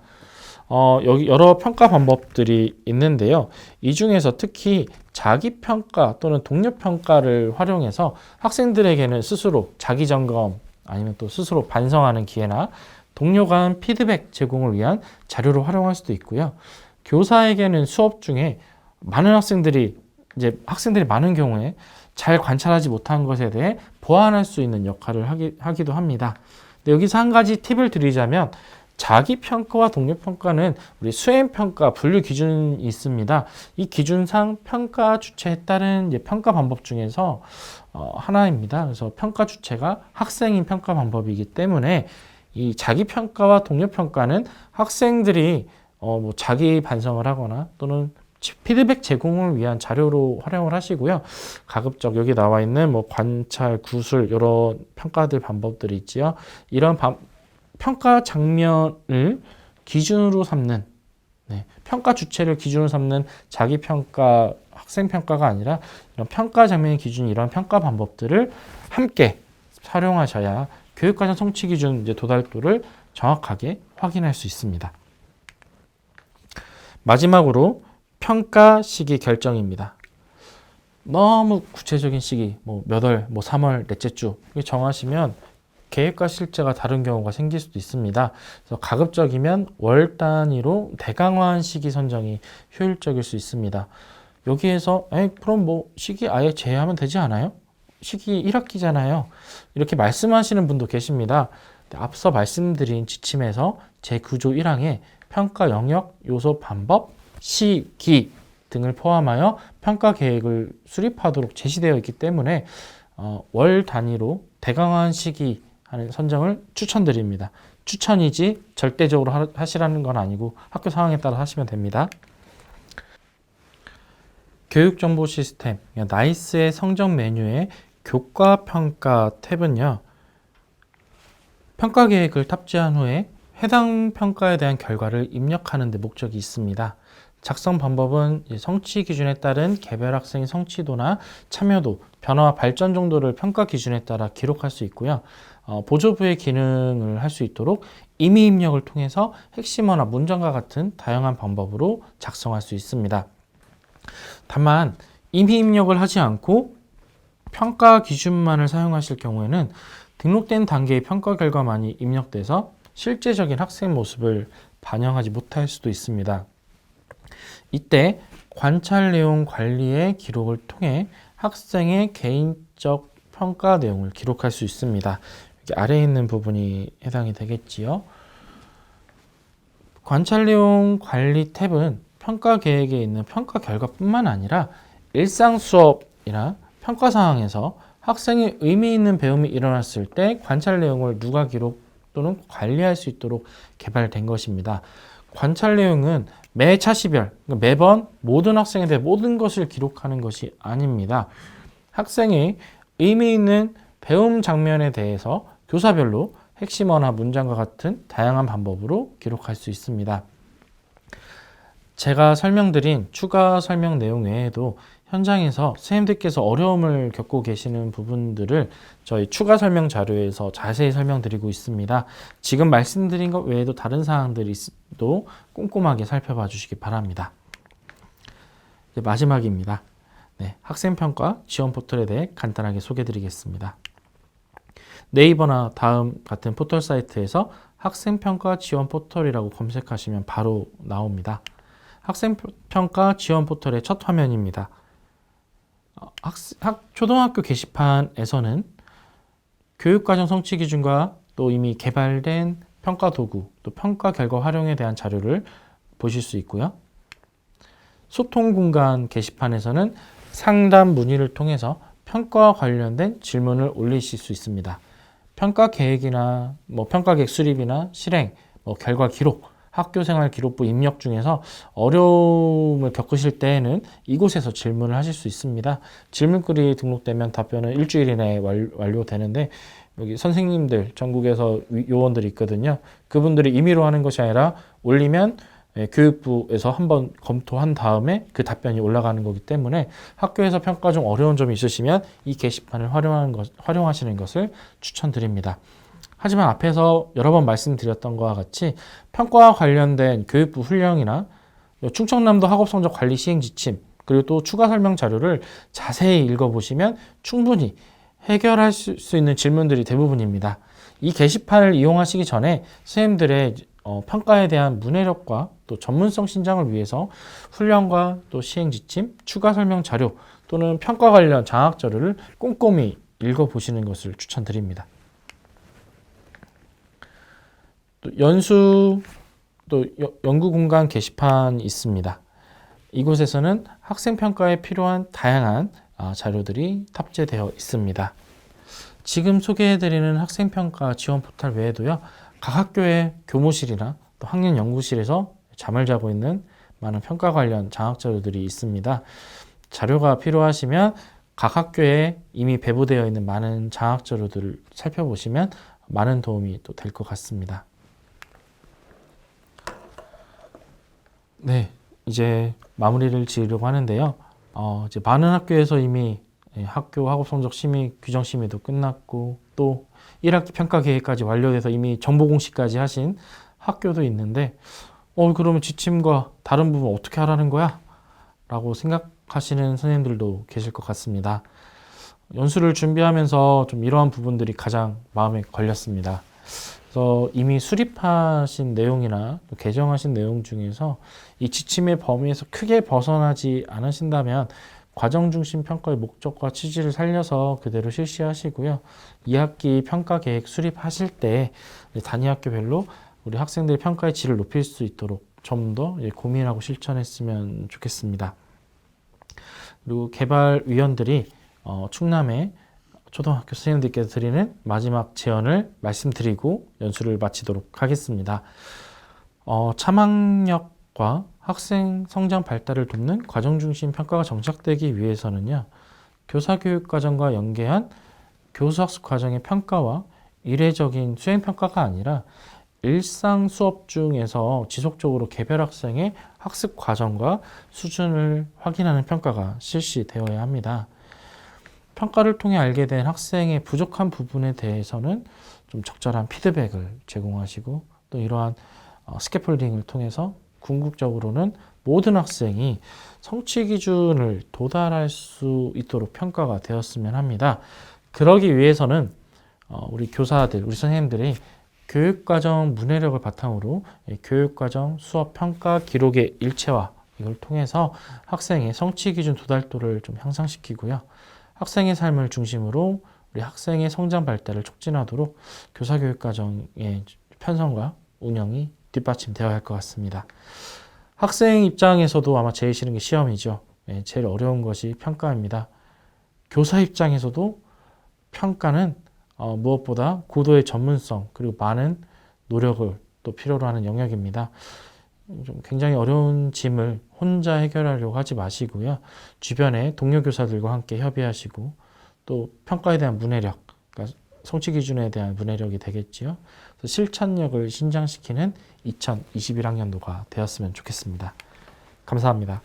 [SPEAKER 1] 여기 여러 평가 방법들이 있는데요. 이 중에서 특히 자기평가 또는 동료평가를 활용해서 학생들에게는 스스로 자기점검 아니면 또 스스로 반성하는 기회나 동료 간 피드백 제공을 위한 자료로 활용할 수도 있고요. 교사에게는 수업 중에 많은 학생들이 이제 학생들이 많은 경우에 잘 관찰하지 못한 것에 대해 보완할 수 있는 역할을 하기도 합니다. 근데 여기서 한 가지 팁을 드리자면 자기평가와 동료평가는 우리 수행평가 분류 기준이 있습니다. 이 기준상 평가 주체에 따른 이제 평가 방법 중에서 하나입니다. 그래서 평가 주체가 학생인 평가 방법이기 때문에 이 자기평가와 동료평가는 학생들이 뭐 자기 반성을 하거나 또는 피드백 제공을 위한 자료로 활용을 하시고요. 가급적 여기 나와 있는 뭐 관찰, 구술 이런 평가들 방법들이 있지요. 이런 평가 장면을 기준으로 삼는 평가 주체를 기준으로 삼는 자기평가, 학생평가가 아니라 이런 평가 장면의 기준, 이런 평가 방법들을 함께 활용하셔야 교육과정 성취 기준 이제 도달도를 정확하게 확인할 수 있습니다. 마지막으로 평가 시기 결정입니다. 너무 구체적인 시기, 뭐 몇 월, 뭐 3월, 넷째 주 정하시면 계획과 실제가 다른 경우가 생길 수도 있습니다. 그래서 가급적이면 월 단위로 대강화한 시기 선정이 효율적일 수 있습니다. 여기에서 그럼 뭐 시기 아예 제외하면 되지 않아요? 시기 1학기잖아요. 이렇게 말씀하시는 분도 계십니다. 앞서 말씀드린 지침에서 제9조 1항에 평가 영역, 요소, 방법, 시기 등을 포함하여 평가 계획을 수립하도록 제시되어 있기 때문에 월 단위로 대강화한 시기 하는 선정을 추천드립니다. 추천이지 절대적으로 하시라는 건 아니고 학교 상황에 따라 하시면 됩니다. 교육정보 시스템 나이스의 성적 메뉴의 교과평가 탭은요. 평가 계획을 탑재한 후에 해당 평가에 대한 결과를 입력하는 데 목적이 있습니다. 작성 방법은 성취 기준에 따른 개별 학생의 성취도나 참여도, 변화와 발전 정도를 평가 기준에 따라 기록할 수 있고요. 보조부의 기능을 할 수 있도록 임의 입력을 통해서 핵심어나 문장과 같은 다양한 방법으로 작성할 수 있습니다. 다만 임의 입력을 하지 않고 평가 기준만을 사용하실 경우에는 등록된 단계의 평가 결과만이 입력돼서 실제적인 학생 모습을 반영하지 못할 수도 있습니다. 이때 관찰 내용 관리의 기록을 통해 학생의 개인적 평가 내용을 기록할 수 있습니다. 여기 아래에 있는 부분이 해당이 되겠지요. 관찰 내용 관리 탭은 평가 계획에 있는 평가 결과뿐만 아니라 일상 수업이나 평가 상황에서 학생이 의미 있는 배움이 일어났을 때 관찰 내용을 누가 기록 또는 관리할 수 있도록 개발된 것입니다. 관찰 내용은 매 차시별, 매번 모든 학생에 대해 모든 것을 기록하는 것이 아닙니다. 학생이 의미 있는 배움 장면에 대해서 교사별로 핵심어나 문장과 같은 다양한 방법으로 기록할 수 있습니다. 제가 설명드린 추가 설명 내용 외에도 현장에서 선생님들께서 어려움을 겪고 계시는 부분들을 저희 추가 설명 자료에서 자세히 설명드리고 있습니다. 지금 말씀드린 것 외에도 다른 사항들이 또 꼼꼼하게 살펴봐 주시기 바랍니다. 이제 마지막입니다. 학생평가 지원 포털에 대해 간단하게 소개해 드리겠습니다. 네이버나 다음 같은 포털 사이트에서 학생평가 지원 포털이라고 검색하시면 바로 나옵니다. 학생평가 지원 포털의 첫 화면입니다. 초등학교 게시판에서는 교육과정 성취 기준과 또 이미 개발된 평가 도구, 또 평가 결과 활용에 대한 자료를 보실 수 있고요. 소통 공간 게시판에서는 상담 문의를 통해서 평가와 관련된 질문을 올리실 수 있습니다. 평가 계획이나 평가 계획 수립이나 실행, 결과 기록, 학교생활 기록부 입력 중에서 어려움을 겪으실 때에는 이곳에서 질문을 하실 수 있습니다. 질문글이 등록되면 답변은 일주일 이내에 완료되는데 여기 선생님들 전국에서 요원들이 있거든요. 그분들이 임의로 하는 것이 아니라 올리면 교육부에서 한번 검토한 다음에 그 답변이 올라가는 거기 때문에 학교에서 평가 중 어려운 점이 있으시면 이 게시판을 활용하시는 것을 추천드립니다. 하지만 앞에서 여러 번 말씀드렸던 것과 같이 평가와 관련된 교육부 훈령이나 충청남도 학업성적 관리 시행 지침 그리고 또 추가 설명 자료를 자세히 읽어보시면 충분히 해결할 수 있는 질문들이 대부분입니다. 이 게시판을 이용하시기 전에 선생님들의 평가에 대한 문해력과 또 전문성 신장을 위해서 훈련과 또 시행 지침, 추가 설명 자료 또는 평가 관련 장학 자료를 꼼꼼히 읽어보시는 것을 추천드립니다. 또 연수 또 연구 공간 게시판이 있습니다. 이곳에서는 학생 평가에 필요한 다양한 자료들이 탑재되어 있습니다. 지금 소개해드리는 학생평가 지원 포털 외에도요, 각 학교의 교무실이나 또 학년 연구실에서 잠을 자고 있는 많은 평가 관련 장학 자료들이 있습니다. 자료가 필요하시면 각 학교에 이미 배부되어 있는 많은 장학 자료들을 살펴보시면 많은 도움이 또 될 것 같습니다. 네, 이제 마무리를 지으려고 하는데요. 이제 많은 학교에서 이미 학교 학업 성적 심의, 규정 심의도 끝났고 또 1학기 평가 계획까지 완료돼서 이미 정보 공시까지 하신 학교도 있는데 그러면 지침과 다른 부분 어떻게 하라는 거야? 라고 생각하시는 선생님들도 계실 것 같습니다. 연수를 준비하면서 좀 이러한 부분들이 가장 마음에 걸렸습니다. 그래서 이미 수립하신 내용이나 또 개정하신 내용 중에서 이 지침의 범위에서 크게 벗어나지 않으신다면 과정 중심 평가의 목적과 취지를 살려서 그대로 실시하시고요. 2학기 평가 계획 수립하실 때 단위 학교별로 우리 학생들의 평가의 질을 높일 수 있도록 좀 더 고민하고 실천했으면 좋겠습니다. 그리고 개발위원들이 충남의 초등학교 선생님들께서 드리는 마지막 제언을 말씀드리고 연수를 마치도록 하겠습니다. 참학력과 학생 성장 발달을 돕는 과정 중심 평가가 정착되기 위해서는요, 교사교육 과정과 연계한 교수학습 과정의 평가와 이례적인 수행 평가가 아니라 일상 수업 중에서 지속적으로 개별 학생의 학습 과정과 수준을 확인하는 평가가 실시되어야 합니다. 평가를 통해 알게 된 학생의 부족한 부분에 대해서는 좀 적절한 피드백을 제공하시고 또 이러한 스캐폴딩을 통해서 궁극적으로는 모든 학생이 성취 기준을 도달할 수 있도록 평가가 되었으면 합니다. 그러기 위해서는 우리 교사들, 우리 선생님들이 교육과정 문해력을 바탕으로 교육과정 수업 평가 기록의 일체화 이걸 통해서 학생의 성취 기준 도달도를 좀 향상시키고요. 학생의 삶을 중심으로 우리 학생의 성장 발달을 촉진하도록 교사교육과정의 편성과 운영이 뒷받침되어야 할 것 같습니다. 학생 입장에서도 아마 제일 싫은 게 시험이죠. 제일 어려운 것이 평가입니다. 교사 입장에서도 평가는 무엇보다 고도의 전문성 그리고 많은 노력을 또 필요로 하는 영역입니다. 좀 굉장히 어려운 짐을 혼자 해결하려고 하지 마시고요. 주변의 동료 교사들과 함께 협의하시고 또 평가에 대한 문해력, 그러니까 성취 기준에 대한 문해력이 되겠지요. 그래서 실천력을 신장시키는 2021학년도가 되었으면 좋겠습니다. 감사합니다.